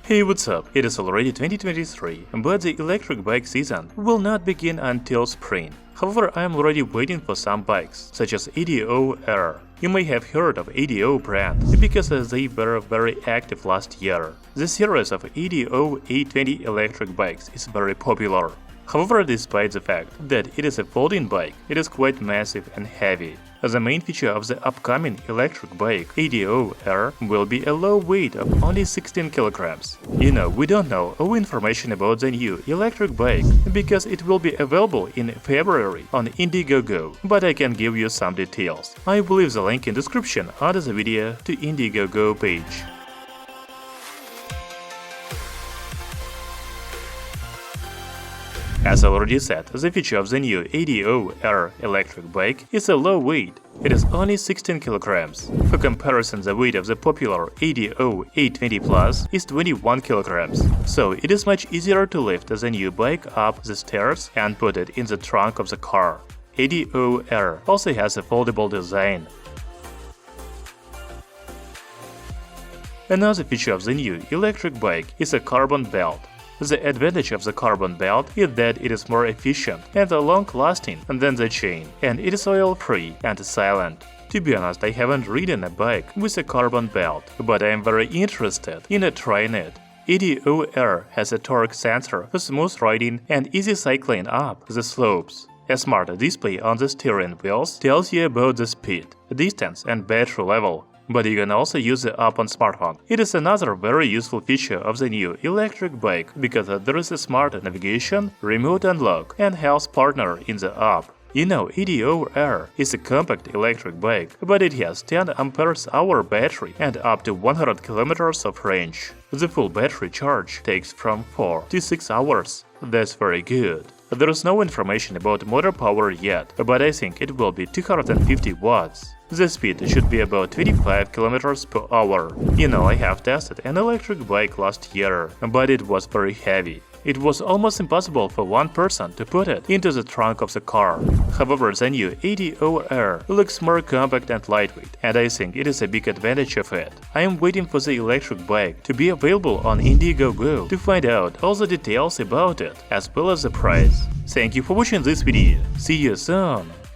Hey, what's up? It is already 2023, but the electric bike season will not begin until spring. However, I am already waiting for some bikes, such as ADO Air. You may have heard of ADO brand, because they were very active last year. The series of ADO A20 electric bikes is very popular. However, despite the fact that it is a folding bike, it is quite massive and heavy. The main feature of the upcoming electric bike ADO Air will be a low weight of only 16 kilograms. We don't know all information about the new electric bike because it will be available in February on Indiegogo, but I can give you some details. I will leave the link in description under the video to Indiegogo page. As I already said, the feature of the new ADO Air electric bike is a low weight. It is only 16 kilograms. For comparison, the weight of the popular ADO A20 Plus is 21 kilograms, so it is much easier to lift the new bike up the stairs and put it in the trunk of the car. ADO Air also has a foldable design. Another feature of the new electric bike is a carbon belt. The advantage of the carbon belt is that it is more efficient and long-lasting than the chain, and it is oil-free and silent. To be honest, I haven't ridden a bike with a carbon belt, but I am very interested in trying it. ADO Air has a torque sensor for smooth riding and easy cycling up the slopes. A smart display on the steering wheels tells you about the speed, distance, and battery level. But you can also use the app on smartphone. It is another very useful feature of the new electric bike because there is a smart navigation, remote unlock, and health partner in the app. ADO Air is a compact electric bike, but it has 10 Ah battery and up to 100 km of range. The full battery charge takes from 4 to 6 hours. That's very good. There is no information about motor power yet, but I think it will be 250 watts. The speed should be about 25 km per hour. I have tested an electric bike last year, but it was very heavy. It was almost impossible for one person to put it into the trunk of the car. However, the new ADO Air looks more compact and lightweight, and I think it is a big advantage of it. I am waiting for the electric bike to be available on Indiegogo to find out all the details about it, as well as the price. Thank you for watching this video. See you soon!